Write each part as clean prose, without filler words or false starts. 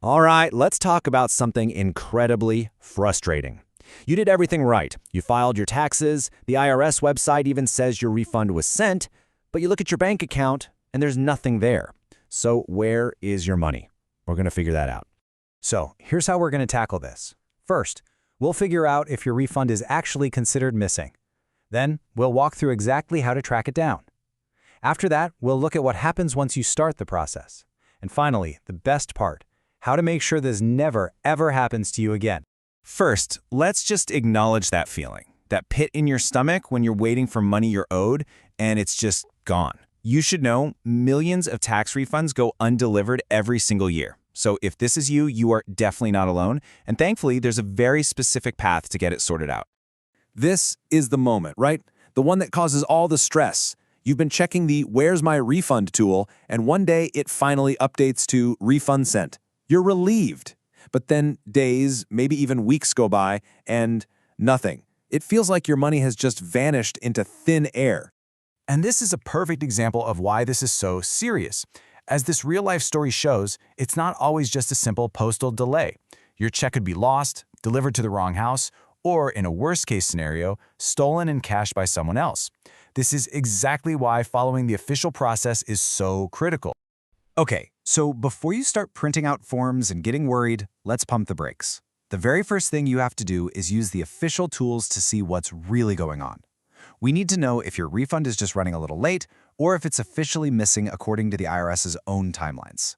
All right, let's talk about something incredibly frustrating. You did everything right. You filed your taxes, the IRS website even says your refund was sent, but you look at your bank account and there's nothing there. So where is your money? We're going to figure that out. So here's how we're going to tackle this. First, we'll figure out if your refund is actually considered missing. Then we'll walk through exactly how to track it down. After that, we'll look at what happens once you start the process. And finally, the best part, how to make sure this never, ever happens to you again. First, let's just acknowledge that feeling, that pit in your stomach when you're waiting for money you're owed and it's just gone. You should know millions of tax refunds go undelivered every single year. So if this is you, you are definitely not alone. And thankfully, there's a very specific path to get it sorted out. This is the moment, right? The one that causes all the stress. You've been checking the Where's My Refund tool, and one day it finally updates to Refund Sent. You're relieved. But then days, maybe even weeks go by, and nothing. It feels like your money has just vanished into thin air. And this is a perfect example of why this is so serious. As this real-life story shows, it's not always just a simple postal delay. Your check could be lost, delivered to the wrong house, or, in a worst-case scenario, stolen and cashed by someone else. This is exactly why following the official process is so critical. Okay, so before you start printing out forms and getting worried, let's pump the brakes. The very first thing you have to do is use the official tools to see what's really going on. We need to know if your refund is just running a little late or if it's officially missing according to the IRS's own timelines.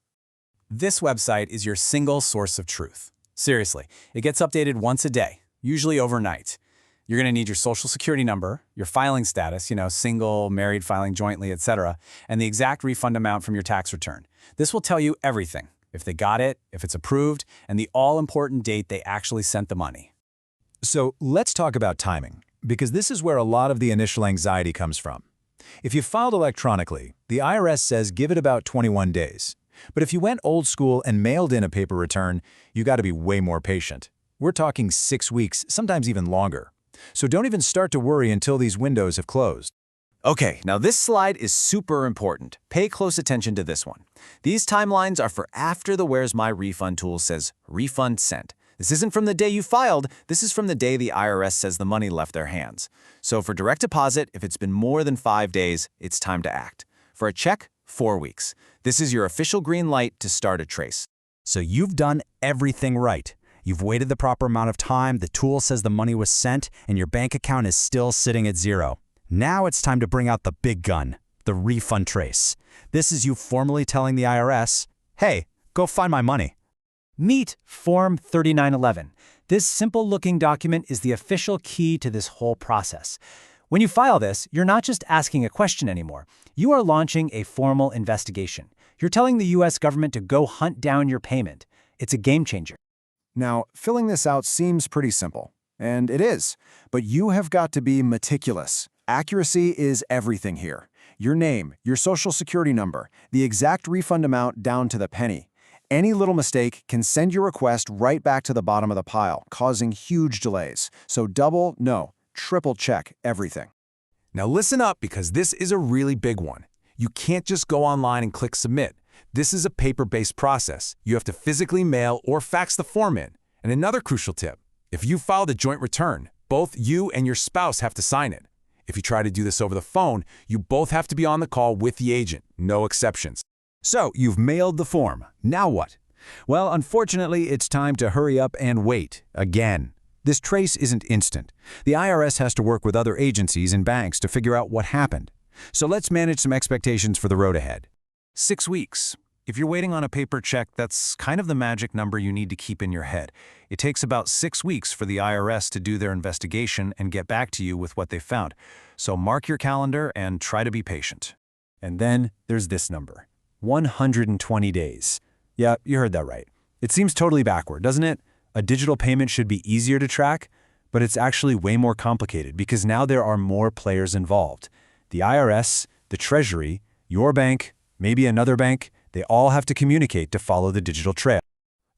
This website is your single source of truth. Seriously, it gets updated once a day, usually overnight. You're going to need your social security number, your filing status, single, married, filing jointly, etc., and the exact refund amount from your tax return. This will tell you everything, if they got it, if it's approved, and the all-important date they actually sent the money. So let's talk about timing, because this is where a lot of the initial anxiety comes from. If you filed electronically, the IRS says give it about 21 days. But if you went old school and mailed in a paper return, you got to be way more patient. We're talking 6 weeks, sometimes even longer. So don't even start to worry until these windows have closed. Okay, now this slide is super important. Pay close attention to this one. These timelines are for after the Where's My Refund tool says Refund Sent. This isn't from the day you filed, this is from the day the IRS says the money left their hands. So for direct deposit, if it's been more than 5 days, it's time to act. For a check, 4 weeks. This is your official green light to start a trace. So you've done everything right. You've waited the proper amount of time, the tool says the money was sent, and your bank account is still sitting at zero. Now it's time to bring out the big gun, the Refund Trace. This is you formally telling the IRS, hey, go find my money. Meet Form 3911. This simple-looking document is the official key to this whole process. When you file this, you're not just asking a question anymore. You are launching a formal investigation. You're telling the U.S. government to go hunt down your payment. It's a game changer. Now, filling this out seems pretty simple, and it is, but you have got to be meticulous. Accuracy is everything here. Your name, your social security number, the exact refund amount down to the penny. Any little mistake can send your request right back to the bottom of the pile, causing huge delays. So triple check everything. Now listen up, because this is a really big one. You can't just go online and click submit. This is a paper-based process. You have to physically mail or fax the form in. And another crucial tip, if you filed a joint return, both you and your spouse have to sign it. If you try to do this over the phone, you both have to be on the call with the agent, no exceptions. So you've mailed the form. Now what? Well, unfortunately, it's time to hurry up and wait again. This trace isn't instant. The IRS has to work with other agencies and banks to figure out what happened. So let's manage some expectations for the road ahead. 6 weeks. If you're waiting on a paper check, that's kind of the magic number you need to keep in your head. It takes about 6 weeks for the IRS to do their investigation and get back to you with what they found. So mark your calendar and try to be patient. And then there's this number, 120 days. Yeah, you heard that right. It seems totally backward, doesn't it? A digital payment should be easier to track, but it's actually way more complicated because now there are more players involved. The IRS, the Treasury, your bank, maybe another bank, they all have to communicate to follow the digital trail.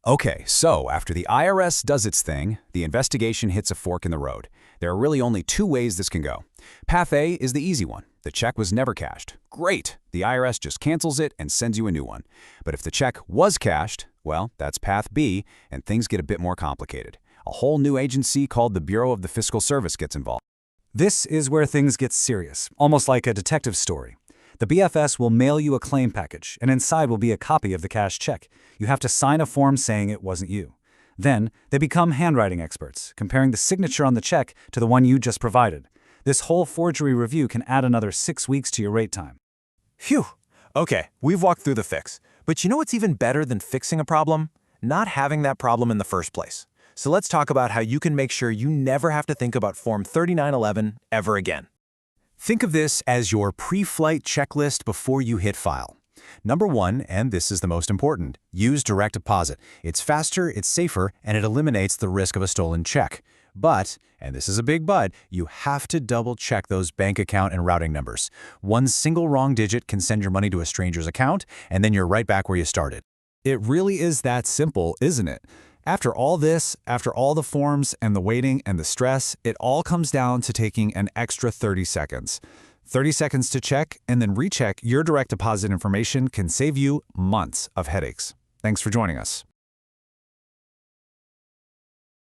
Okay, so after the IRS does its thing, the investigation hits a fork in the road. There are really only 2 ways this can go. Path A is the easy one. The check was never cashed. Great! The IRS just cancels it and sends you a new one. But if the check was cashed, Well, that's path B, and things get a bit more complicated. A whole new agency called the Bureau of the Fiscal Service gets involved. This is where things get serious, almost like a detective story. The BFS will mail you a claim package, and inside will be a copy of the cashed check. You have to sign a form saying it wasn't you. Then, they become handwriting experts, comparing the signature on the check to the one you just provided. This whole forgery review can add another 6 weeks to your wait time. Phew. Okay, we've walked through the fix. But you know what's even better than fixing a problem? Not having that problem in the first place. So let's talk about how you can make sure you never have to think about Form 3911 ever again. Think of this as your pre-flight checklist before you hit file. Number 1, and this is the most important, use direct deposit. It's faster, it's safer, and it eliminates the risk of a stolen check. But, and this is a big but, you have to double-check those bank account and routing numbers. One single wrong digit can send your money to a stranger's account, and then you're right back where you started. It really is that simple, isn't it? After all this, after all the forms and the waiting and the stress, it all comes down to taking an extra 30 seconds. 30 seconds to check and then recheck your direct deposit information can save you months of headaches. Thanks for joining us.